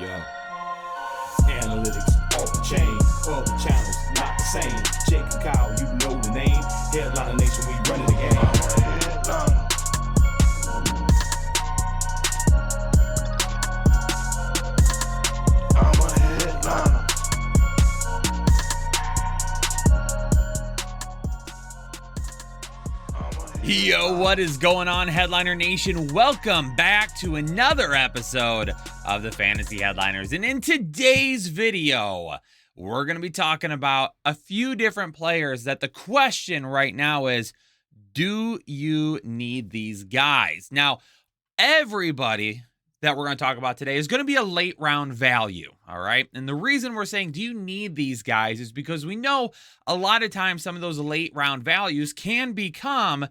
Yeah. Analytics off the chain, other channels not the same. Jake and Kyle, you know the name. Headliner Nation, we running the game. I'm a headliner. Yo, what is going on, Headliner Nation? Welcome back to another episode of the Fantasy Headliners. And in today's video, we're going to be talking about a few different players that the question right now is, do you need these guys? Now, everybody that we're going to talk about today is going to be a late round value, all right? And the reason we're saying, do you need these guys, is because we know a lot of times some of those late round values can become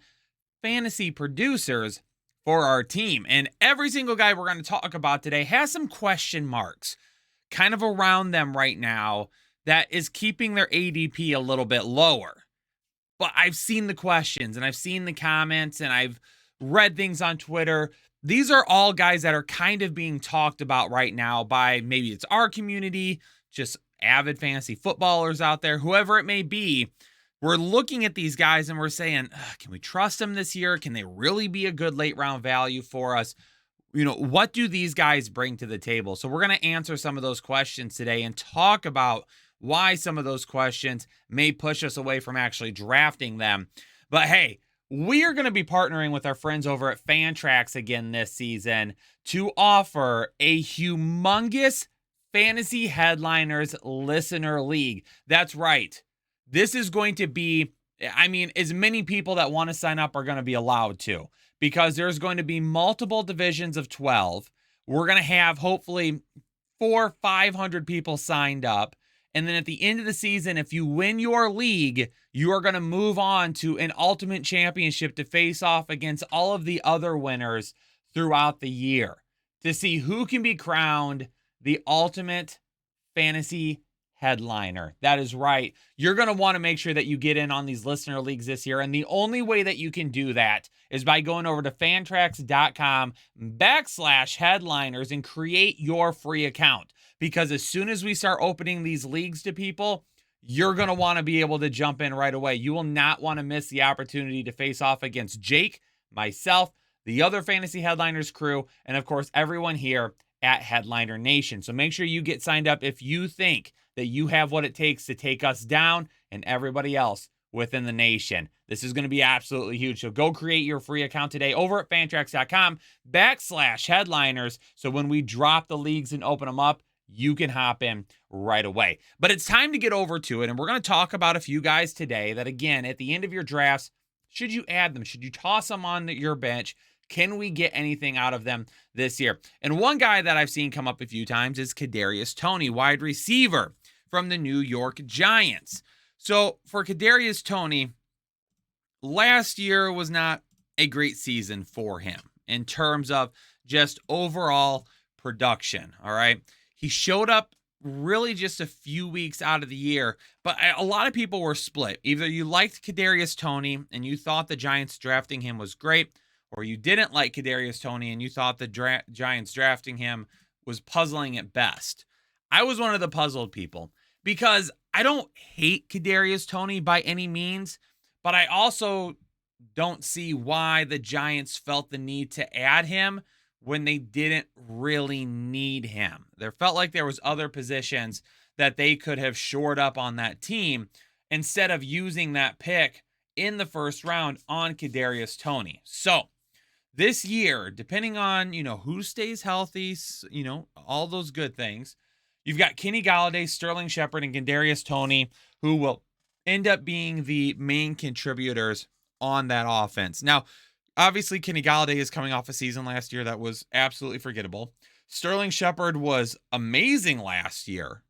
fantasy producers for our team. And every single guy we're going to talk about today has some question marks kind of around them right now that is keeping their ADP a little bit lower. But I've seen the questions and I've seen the comments and I've read things on Twitter. These are all guys that are kind of being talked about right now by maybe it's our community, just avid fantasy footballers out there, whoever it may be. We're looking at these guys and we're saying, can we trust them this year? Can they really be a good late round value for us? You know, what do these guys bring to the table? So we're going to answer some of those questions today and talk about why some of those questions may push us away from actually drafting them. But hey, we are going to be partnering with our friends over at Fantrax again this season to offer a humongous Fantasy Headliners Listener League. That's right. This is going to be, as many people that want to sign up are going to be allowed to, because there's going to be multiple divisions of 12. We're going to have hopefully 400-500 people signed up. And then at the end of the season, if you win your league, you are going to move on to an ultimate championship to face off against all of the other winners throughout the year to see who can be crowned the ultimate fantasy headliner. That is right. You're going to want to make sure that you get in on these listener leagues this year. And the only way that you can do that is by going over to fantrax.com/headliners and create your free account. Because as soon as we start opening these leagues to people, you're going to want to be able to jump in right away. You will not want to miss the opportunity to face off against Jake, myself, the other Fantasy Headliners crew, and of course, everyone here at Headliner Nation. So make sure you get signed up if you think that you have what it takes to take us down and everybody else within the nation. This is going to be absolutely huge. So go create your free account today over at fantrax.com/headliners. So when we drop the leagues and open them up, you can hop in right away. But it's time to get over to it. And we're going to talk about a few guys today that, again, at the end of your drafts, should you add them? Should you toss them on your bench? Can we get anything out of them this year? And one guy that I've seen come up a few times is Kadarius Toney, wide receiver from the New York Giants. So for Kadarius Toney, last year was not a great season for him in terms of just overall production, all right? He showed up really just a few weeks out of the year, but a lot of people were split. Either you liked Kadarius Toney and you thought the Giants drafting him was great, or you didn't like Kadarius Toney and you thought the Giants drafting him was puzzling at best. I was one of the puzzled people because I don't hate Kadarius Toney by any means, but I also don't see why the Giants felt the need to add him when they didn't really need him. There felt like there was other positions that they could have shored up on that team instead of using that pick in the first round on Kadarius Toney. So this year, depending on, who stays healthy, all those good things, you've got Kenny Golladay, Sterling Shepard, and Kadarius Toney, who will end up being the main contributors on that offense. Now, obviously, Kenny Golladay is coming off a season last year that was absolutely forgettable. Sterling Shepard was amazing last year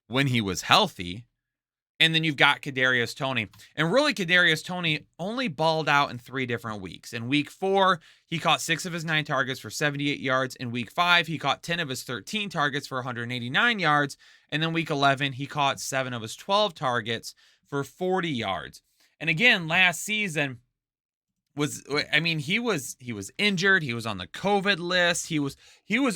when he was healthy. And then you've got Kadarius Toney. And really, Kadarius Toney only balled out in 3 different weeks. In week 4, he caught 6 of his 9 targets for 78 yards. In week 5, he caught 10 of his 13 targets for 189 yards. And then week 11, he caught 7 of his 12 targets for 40 yards. And again, last season, he was injured. He was on the COVID list. He was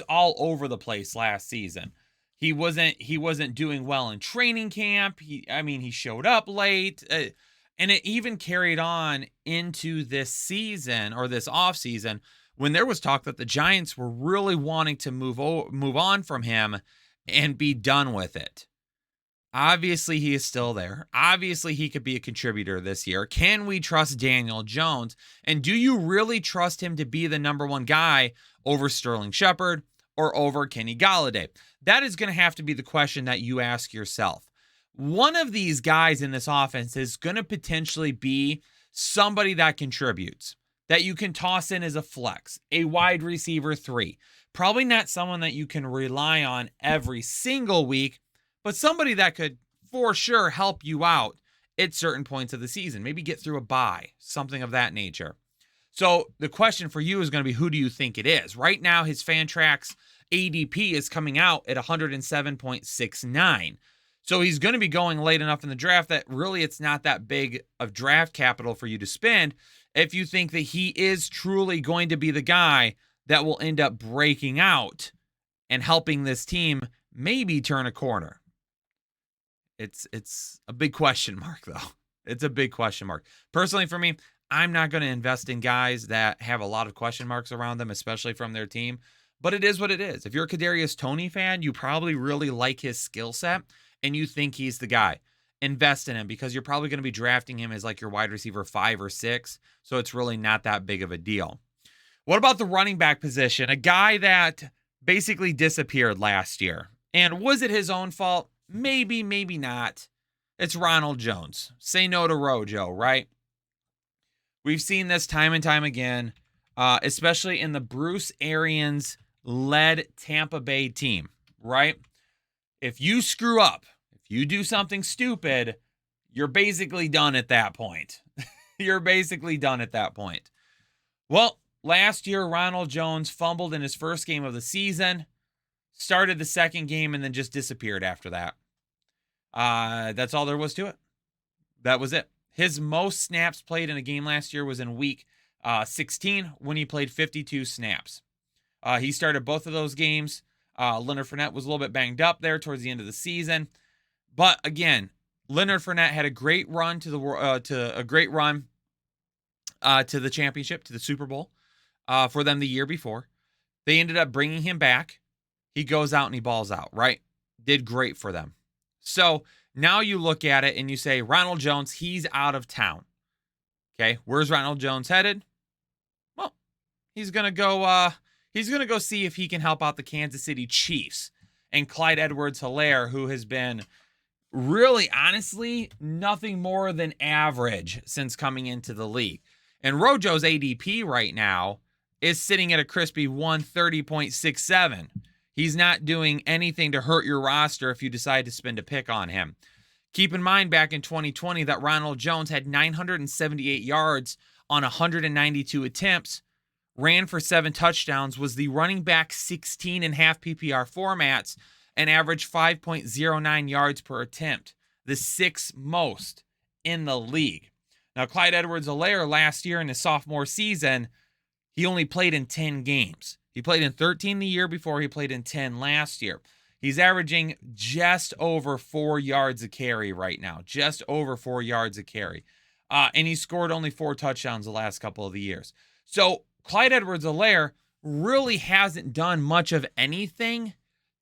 all over the place last season. He wasn't doing well in training camp. He showed up late, and it even carried on into this season or this offseason when there was talk that the Giants were really wanting to move on from him and be done with it. Obviously, he is still there. Obviously, he could be a contributor this year. Can we trust Daniel Jones? And do you really trust him to be the number one guy over Sterling Shepard or over Kenny Golladay? That is going to have to be the question that you ask yourself. One of these guys in this offense is going to potentially be somebody that contributes, that you can toss in as a flex, a wide receiver 3. Probably not someone that you can rely on every single week, but somebody that could for sure help you out at certain points of the season. Maybe get through a bye, something of that nature. So the question for you is going to be, who do you think it is? Right now, his Fantrax ADP is coming out at 107.69. So he's going to be going late enough in the draft that really it's not that big of draft capital for you to spend if you think that he is truly going to be the guy that will end up breaking out and helping this team maybe turn a corner. It's a big question mark, though. It's a big question mark. Personally, for me, I'm not going to invest in guys that have a lot of question marks around them, especially from their team. But it is what it is. If you're a Kadarius Toney fan, you probably really like his skill set and you think he's the guy. Invest in him because you're probably going to be drafting him as like your wide receiver 5 or 6. So it's really not that big of a deal. What about the running back position? A guy that basically disappeared last year. And was it his own fault? Maybe, maybe not. It's Ronald Jones. Say no to Rojo, right? We've seen this time and time again, especially in the Bruce Arians-led Tampa Bay team, right? If you screw up, if you do something stupid, you're basically done at that point. You're basically done at that point. Well, last year, Ronald Jones fumbled in his first game of the season, started the second game, and then just disappeared after that. That's all there was to it. That was it. His most snaps played in a game last year was in week 16 when he played 52 snaps. He started both of those games. Leonard Fournette was a little bit banged up there towards the end of the season. But again, Leonard Fournette had a great run to the championship, to the Super Bowl for them the year before. They ended up bringing him back. He goes out and he balls out, right? Did great for them. So now you look at it and you say, Ronald Jones, he's out of town. Okay, where's Ronald Jones headed? Well, he's gonna go see if he can help out the Kansas City Chiefs and Clyde Edwards-Helaire, who has been really, honestly, nothing more than average since coming into the league. And Rojo's ADP right now is sitting at a crispy 130.67. He's not doing anything to hurt your roster if you decide to spend a pick on him. Keep in mind back in 2020 that Ronald Jones had 978 yards on 192 attempts, ran for 7 touchdowns, was the running back 16 and half PPR formats, and averaged 5.09 yards per attempt, the 6th most in the league. Now, Clyde Edwards-Helaire last year in his sophomore season, he only played in 10 games. He played in 13 the year before. He played in 10 last year. He's averaging just over 4 yards a carry right now. Just over 4 yards a carry. And he scored only 4 touchdowns the last couple of the years. So Clyde Edwards-Helaire really hasn't done much of anything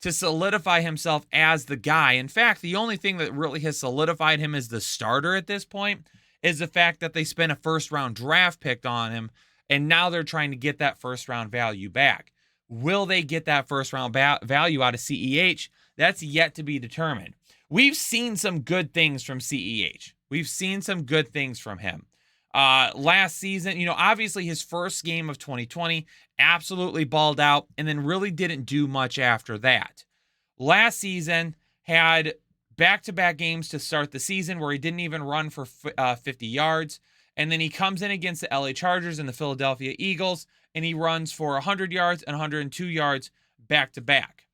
to solidify himself as the guy. In fact, the only thing that really has solidified him as the starter at this point is the fact that they spent a first-round draft pick on him, and now they're trying to get that first-round value back. Will they get that first-round value out of CEH? That's yet to be determined. We've seen some good things from CEH. We've seen some good things from him. Last season, obviously his first game of 2020, absolutely balled out, and then really didn't do much after that. Last season, had back-to-back games to start the season where he didn't even run for 50 yards. And then he comes in against the LA Chargers and the Philadelphia Eagles, and he runs for 100 yards and 102 yards back-to-back.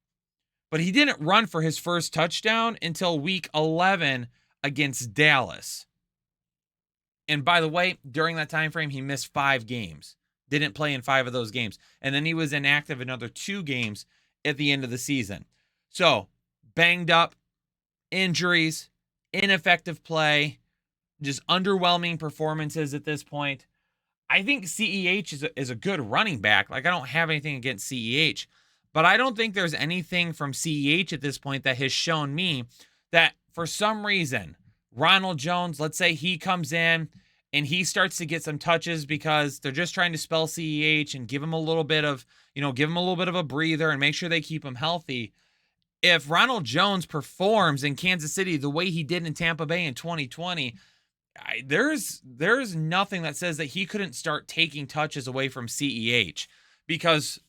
But he didn't run for his first touchdown until week 11 against Dallas. And by the way, during that time frame, he missed 5 games. Didn't play in 5 of those games. And then he was inactive another 2 games at the end of the season. So, banged up, injuries, ineffective play, just underwhelming performances at this point. I think CEH is a good running back. Like, I don't have anything against CEH, but I don't think there's anything from CEH at this point that has shown me that for some reason, Ronald Jones, let's say he comes in and he starts to get some touches because they're just trying to spell CEH and give him a little bit of, give him a little bit of a breather and make sure they keep him healthy. If Ronald Jones performs in Kansas City the way he did in Tampa Bay in 2020, there's nothing that says that he couldn't start taking touches away from CEH, because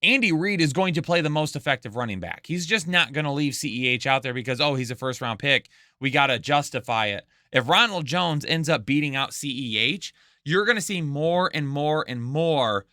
Andy Reid is going to play the most effective running back. He's just not going to leave CEH out there because, he's a first-round pick. We got to justify it. If Ronald Jones ends up beating out CEH, you're going to see more and more and more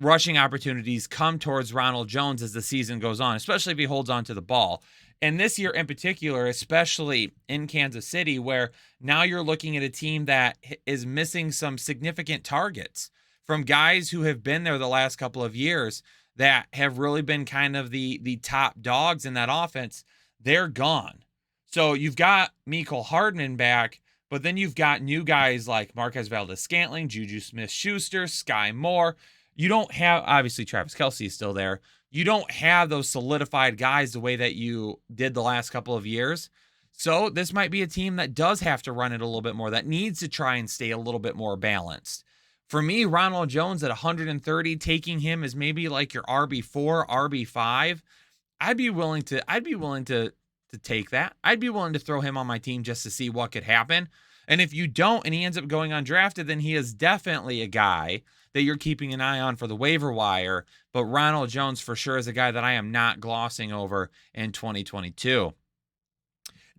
rushing opportunities come towards Ronald Jones as the season goes on, especially if he holds on to the ball. And this year in particular, especially in Kansas City, where now you're looking at a team that is missing some significant targets from guys who have been there the last couple of years that have really been kind of the top dogs in that offense. They're gone. So you've got Mecole Hardman back, but then you've got new guys like Marquez Valdes-Scantling, Juju Smith-Schuster, Sky Moore. You don't have, obviously Travis Kelce is still there. You don't have those solidified guys the way that you did the last couple of years. So this might be a team that does have to run it a little bit more, that needs to try and stay a little bit more balanced. For me, Ronald Jones at 130, taking him as maybe like your RB4, RB5, I'd be willing to take that. I'd be willing to throw him on my team just to see what could happen. And if you don't and he ends up going undrafted, then he is definitely a guy that you're keeping an eye on for the waiver wire. But Ronald Jones for sure is a guy that I am not glossing over in 2022.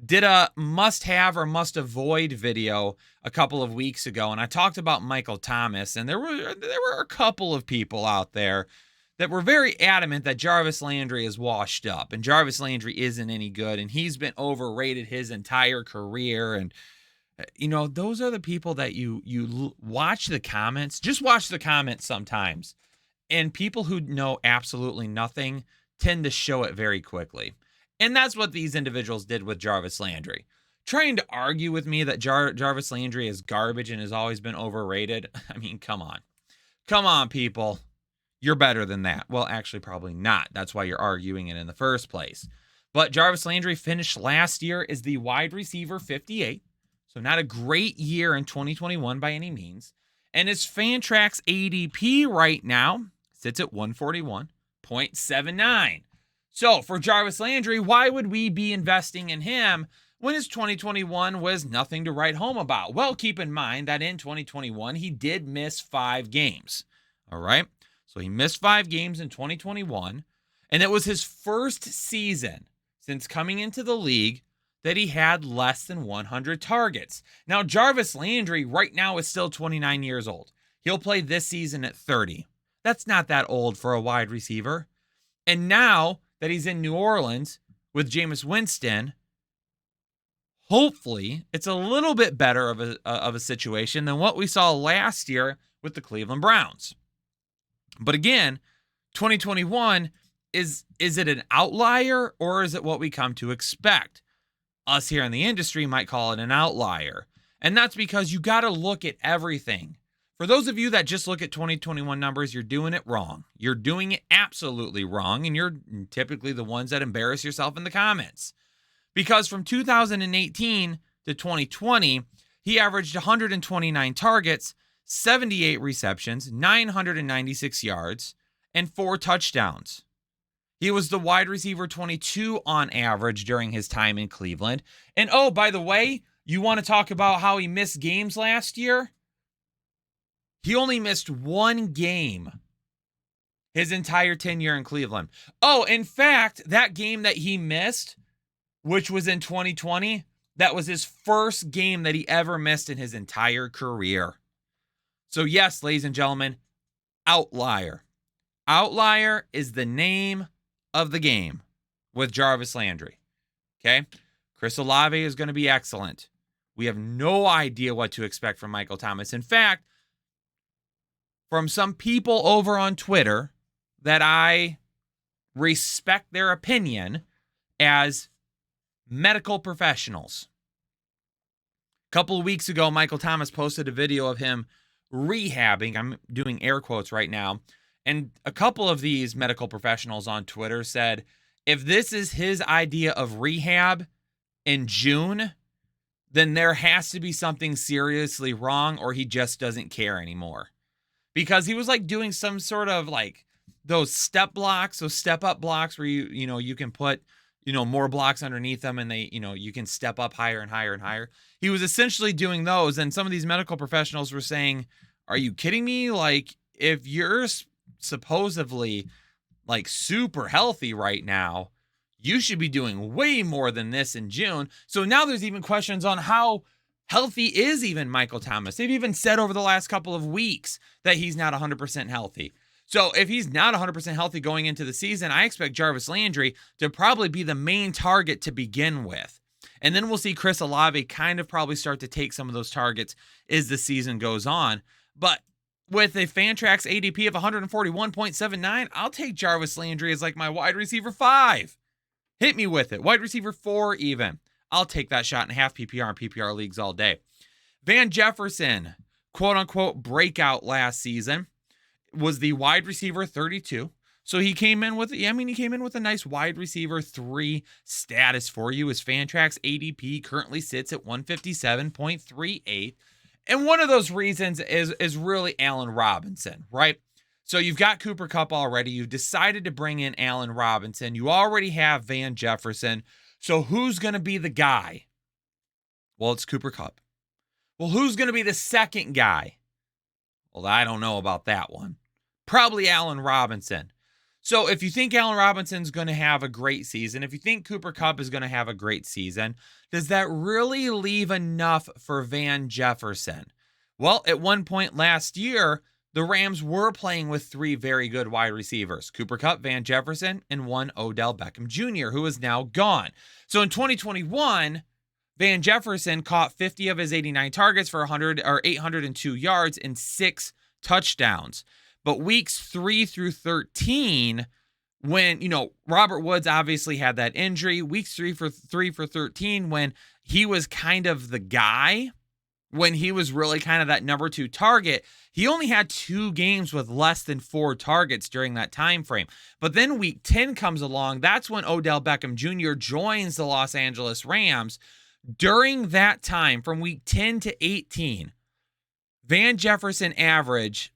Did a must-have or must-avoid video a couple of weeks ago, and I talked about Michael Thomas, and there were a couple of people out there that were very adamant that Jarvis Landry is washed up, and Jarvis Landry isn't any good, and he's been overrated his entire career. And those are the people that you watch the comments. Just watch the comments sometimes. And people who know absolutely nothing tend to show it very quickly. And that's what these individuals did with Jarvis Landry. Trying to argue with me that Jarvis Landry is garbage and has always been overrated. I mean, come on. Come on, people. You're better than that. Well, actually, probably not. That's why you're arguing it in the first place. But Jarvis Landry finished last year as the wide receiver 58. So not a great year in 2021 by any means. And his Fantrax ADP right now sits at 141.79. So for Jarvis Landry, why would we be investing in him when his 2021 was nothing to write home about? Well, keep in mind that in 2021, he did miss 5 games. All right. So he missed 5 games in 2021. And it was his first season since coming into the league that he had less than 100 targets. Now, Jarvis Landry right now is still 29 years old. He'll play this season at 30. That's not that old for a wide receiver. And now that he's in New Orleans with Jameis Winston, hopefully it's a little bit better of a situation than what we saw last year with the Cleveland Browns. But again, 2021, is it an outlier or is it what we come to expect? Us here in the industry might call it an outlier. And that's because you got to look at everything. For those of you that just look at 2021 numbers, you're doing it wrong. You're doing it absolutely wrong, and you're typically the ones that embarrass yourself in the comments. Because from 2018 to 2020, he averaged 129 targets, 78 receptions, 996 yards, and 4 touchdowns. He was the wide receiver 22 on average during his time in Cleveland. And oh, by the way, you want to talk about how he missed games last year? He only missed 1 game his entire tenure in Cleveland. Oh, in fact, that game that he missed, which was in 2020, that was his first game that he ever missed in his entire career. So yes, ladies and gentlemen, outlier. Outlier is the name of the game with Jarvis Landry. Okay? Chris Olave is going to be excellent. We have no idea what to expect from Michael Thomas. In fact, from some people over on Twitter that I respect their opinion as medical professionals. A couple of weeks ago, Michael Thomas posted a video of him rehabbing. I'm doing air quotes right now. And a couple of these medical professionals on Twitter said, if this is his idea of rehab in June, then there has to be something seriously wrong, or he just doesn't care anymore. Because he was like doing some sort of like those step blocks, those step up blocks where you can put, more blocks underneath them and they, you can step up higher and higher and higher. He was essentially doing those. And some of these medical professionals were saying, are you kidding me? Like, if you're supposedly like super healthy right now, you should be doing way more than this in June. So now there's even questions on how healthy is even Michael Thomas. They've even said over the last couple of weeks that he's not 100% healthy. So if he's not 100% healthy going into the season, I expect Jarvis Landry to probably be the main target to begin with. And then we'll see Chris Olave kind of probably start to take some of those targets as the season goes on. But with a Fantrax ADP of 141.79, I'll take Jarvis Landry as like my wide receiver 5. Hit me with it. Wide receiver 4 even. I'll take that shot in half PPR and PPR leagues all day. Van Jefferson, quote unquote, breakout last season, was the wide receiver 32. So he came in with a nice wide receiver 3 status for you. His Fantrax ADP currently sits at 157.38. And one of those reasons is really Allen Robinson, right? So you've got Cooper Kupp already. You've decided to bring in Allen Robinson. You already have Van Jefferson. So who's going to be the guy? Well, it's Cooper Kupp. Well, who's going to be the second guy? Well, I don't know about that one. Probably Allen Robinson. So if you think Allen Robinson's going to have a great season, if you think Cooper Kupp is going to have a great season, does that really leave enough for Van Jefferson? Well, at one point last year, the Rams were playing with 3 very good wide receivers, Cooper Kupp, Van Jefferson, and one Odell Beckham Jr., who is now gone. So in 2021, Van Jefferson caught 50 of his 89 targets for 802 yards and 6 touchdowns. But weeks 3 through 13, when, Robert Woods obviously had that injury, weeks 3 for 13, when he was kind of the guy, when he was really kind of that number 2 target, he only had 2 games with less than 4 targets during that time frame. But then week 10 comes along. That's when Odell Beckham Jr. joins the Los Angeles Rams. During that time, from week 10 to 18, Van Jefferson averaged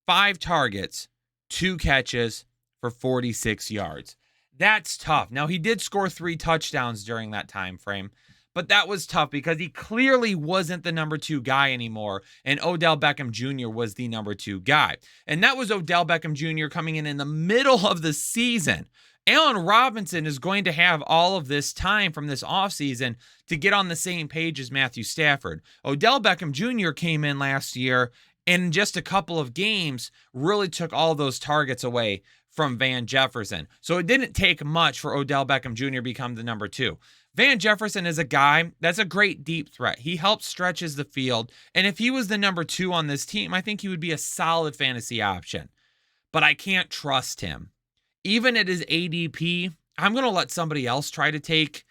5 targets, 2 catches for 46 yards. That's tough. Now, he did score 3 touchdowns during that time frame, but that was tough because he clearly wasn't the number 2 guy anymore, and Odell Beckham Jr. was the number 2 guy. And that was Odell Beckham Jr. coming in the middle of the season. Allen Robinson is going to have all of this time from this offseason to get on the same page as Matthew Stafford. Odell Beckham Jr. came in last year and in just a couple of games really took all those targets away from Van Jefferson. So it didn't take much for Odell Beckham Jr. to become the number 2. Van Jefferson is a guy that's a great deep threat. He helps stretches the field. And if he was the number 2 on this team, I think he would be a solid fantasy option. But I can't trust him. Even at his ADP, I'm going to let somebody else try to take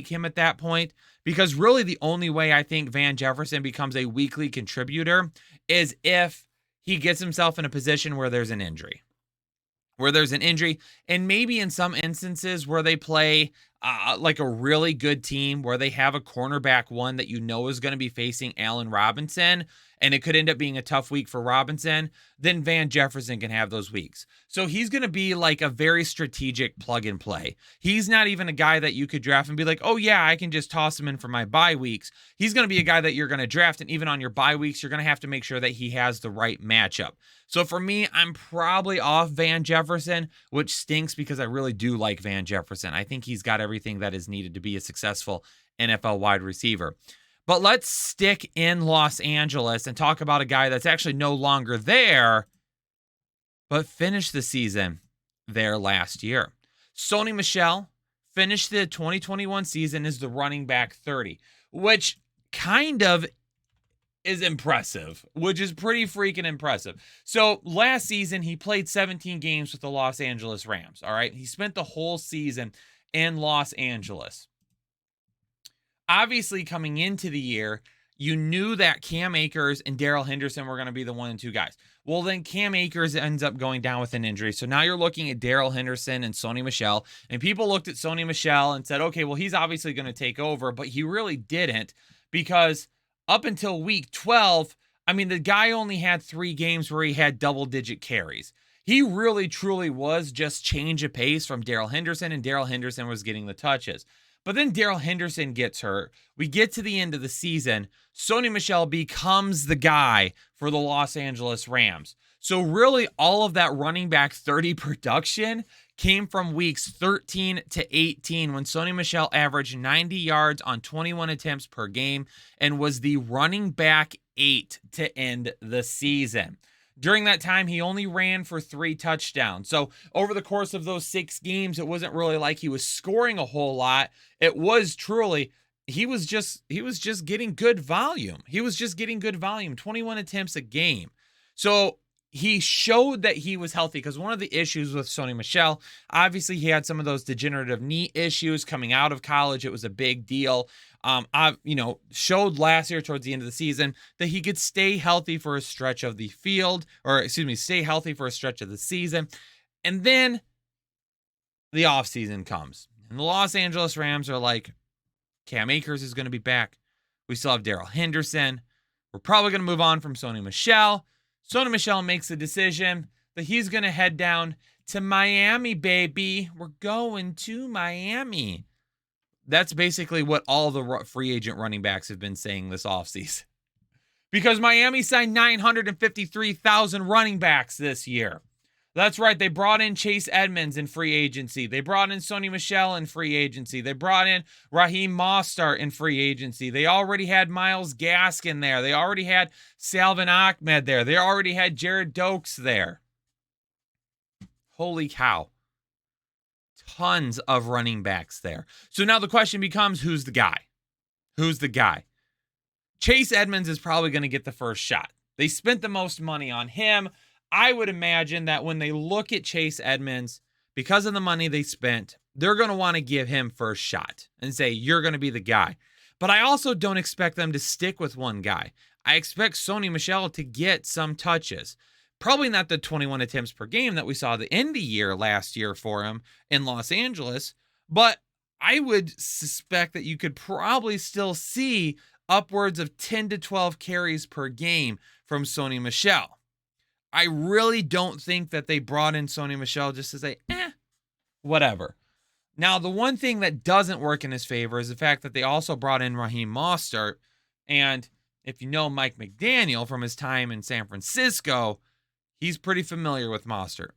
him at that point, because really the only way I think Van Jefferson becomes a weekly contributor is if he gets himself in a position where there's an injury. And maybe in some instances where they play like a really good team, where they have a cornerback one that is going to be facing Allen Robinson, and it could end up being a tough week for Robinson, then Van Jefferson can have those weeks. So he's going to be like a very strategic plug and play. He's not even a guy that you could draft and be like, oh yeah, I can just toss him in for my bye weeks. He's going to be a guy that you're going to draft, and even on your bye weeks, you're going to have to make sure that he has the right matchup. So for me, I'm probably off Van Jefferson, which stinks because I really do like Van Jefferson. I think he's got everything that is needed to be a successful NFL wide receiver. But let's stick in Los Angeles and talk about a guy that's actually no longer there, but finished the season there last year. Sony Michel finished the 2021 season as the running back 30, which kind of is impressive, which is pretty freaking impressive. So last season, he played 17 games with the Los Angeles Rams. All right. He spent the whole season in Los Angeles. Obviously, coming into the year, you knew that Cam Akers and Darrell Henderson were going to be the 1 and 2 guys. Well, then Cam Akers ends up going down with an injury. So now you're looking at Darrell Henderson and Sony Michel. And people looked at Sony Michel and said, okay, well, he's obviously going to take over. But he really didn't, because up until week 12, I mean, the guy only had 3 games where he had double-digit carries. He really, truly was just change of pace from Darrell Henderson, and Darrell Henderson was getting the touches. But then Darrell Henderson gets hurt. We get to the end of the season. Sony Michel becomes the guy for the Los Angeles Rams. So really, all of that running back 30 production came from weeks 13 to 18, when Sony Michel averaged 90 yards on 21 attempts per game and was the running back 8 to end the season. During that time, he only ran for 3 touchdowns. So over the course of those 6 games, it wasn't really like he was scoring a whole lot. It was truly, he was just getting good volume. He was just getting good volume, 21 attempts a game. So he showed that he was healthy, because one of the issues with Sony Michel, obviously he had some of those degenerative knee issues coming out of college. It was a big deal. Showed last year towards the end of the season that he could stay healthy for a stretch of the stay healthy for a stretch of the season. And then the offseason comes, and the Los Angeles Rams are like, Cam Akers is going to be back. We still have Darrell Henderson. We're probably going to move on from Sony Michel. Sony Michel makes a decision that he's going to head down to Miami, baby. We're going to Miami. That's basically what all the free agent running backs have been saying this offseason. Because Miami signed 953,000 running backs this year. That's right. They brought in Chase Edmonds in free agency. They brought in Sony Michel in free agency. They brought in Raheem Mostert in free agency. They already had Myles Gaskin there. They already had Salvon Ahmed there. They already had Jared Dokes there. Holy cow. Tons of running backs there. So now the question becomes, who's the guy? Who's the guy? Chase Edmonds is probably going to get the first shot. They spent the most money on him. I would imagine that when they look at Chase Edmonds, because of the money they spent, they're going to want to give him first shot and say, you're going to be the guy. But I also don't expect them to stick with one guy. I expect Sony Michel to get some touches. Probably not the 21 attempts per game that we saw the end of the year last year for him in Los Angeles, but I would suspect that you could probably still see upwards of 10 to 12 carries per game from Sony Michel. I really don't think that they brought in Sony Michel just to say, whatever. Now, the one thing that doesn't work in his favor is the fact that they also brought in Raheem Mostert. And if you know Mike McDaniel from his time in San Francisco, he's pretty familiar with Mostert.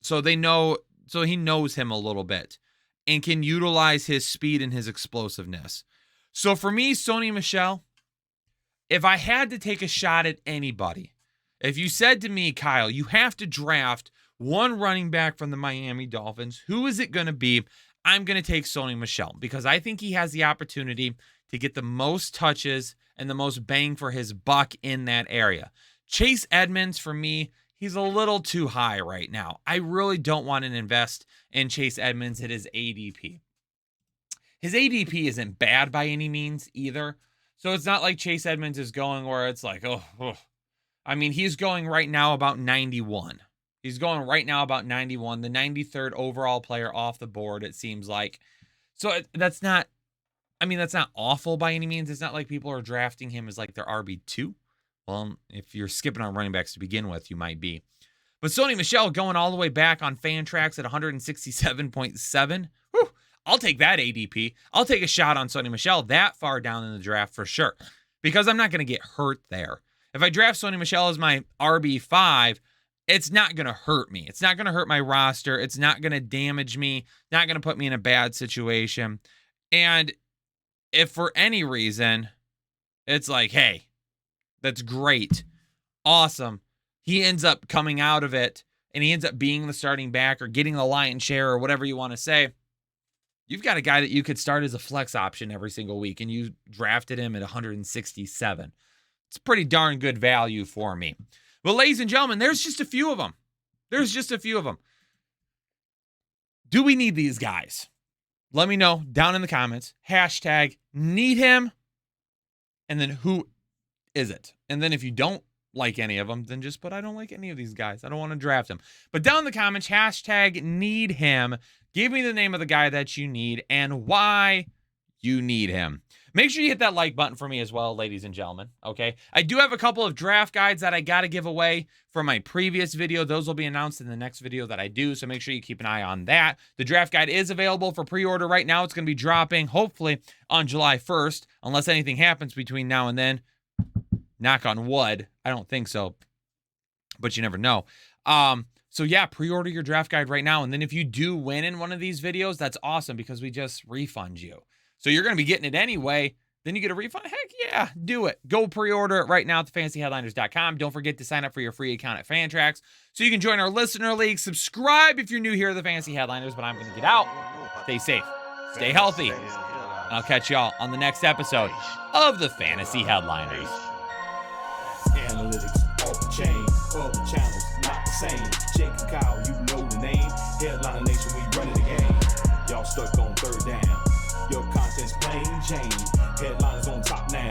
So he knows him a little bit and can utilize his speed and his explosiveness. So for me, Sony Michel, if I had to take a shot at anybody, if you said to me, Kyle, you have to draft one running back from the Miami Dolphins, who is it going to be? I'm going to take Sony Michel, because I think he has the opportunity to get the most touches and the most bang for his buck in that area. Chase Edmonds, for me, he's a little too high right now. I really don't want to invest in Chase Edmonds at his ADP. His ADP isn't bad by any means either. So it's not like Chase Edmonds is going where it's like, oh. I mean, he's going right now about 91. He's going right now about 91, the 93rd overall player off the board, it seems like. So that's not awful by any means. It's not like people are drafting him as like their RB2. Well, if you're skipping on running backs to begin with, you might be. But Sony Michel going all the way back on Fantrax at 167.7. Whew, I'll take that ADP. I'll take a shot on Sony Michel that far down in the draft for sure, because I'm not going to get hurt there. If I draft Sony Michel as my RB5, it's not going to hurt me. It's not going to hurt my roster. It's not going to damage me. Not going to put me in a bad situation. And if for any reason, it's like, hey, that's great. Awesome. He ends up coming out of it and he ends up being the starting back or getting the lion's share or whatever you want to say. you've got a guy that you could start as a flex option every single week, and you drafted him at 167. It's pretty darn good value for me. But ladies and gentlemen, there's just a few of them. Do we need these guys? Let me know down in the comments. Hashtag need him. And then who is it? And then if you don't like any of them, then just put I don't like any of these guys. I don't want to draft them. But down in the comments, hashtag need him. Give me the name of the guy that you need and why you need him. Make sure you hit that like button for me as well, ladies and gentlemen, okay? I do have a couple of draft guides that I got to give away from my previous video. Those will be announced in the next video that I do, so make sure you keep an eye on that. The draft guide is available for pre-order right now. It's going to be dropping, hopefully, on July 1st, unless anything happens between now and then. Knock on wood. I don't think so, but you never know. So yeah, pre-order your draft guide right now, and then if you do win in one of these videos, that's awesome because we just refund you. So you're going to be getting it anyway. Then you get a refund. Heck yeah, do it. Go pre-order it right now at thefantasyheadliners.com. Don't forget to sign up for your free account at Fantrax so you can join our listener league. Subscribe if you're new here to the Fantasy Headliners, but I'm going to get out. Stay safe. Stay healthy. I'll catch y'all on the next episode of the Fantasy Headliners. Analytics off the chain, other channels not the same. Jake and Kyle, you know the name. Headliner Nation, we running the game. Y'all stuck on third down. Your content's plain Jane. Headliners on top now.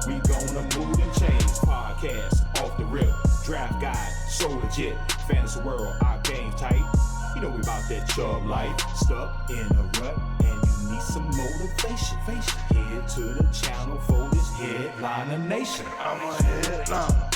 We gonna move and change. Podcast off the rip. Draft guide, so legit. Fantasy world, our game tight. You know we about that chub life. Stuck in a rut and you need some motivation. Head to the channel for this Headliner Nation. I'm a headliner.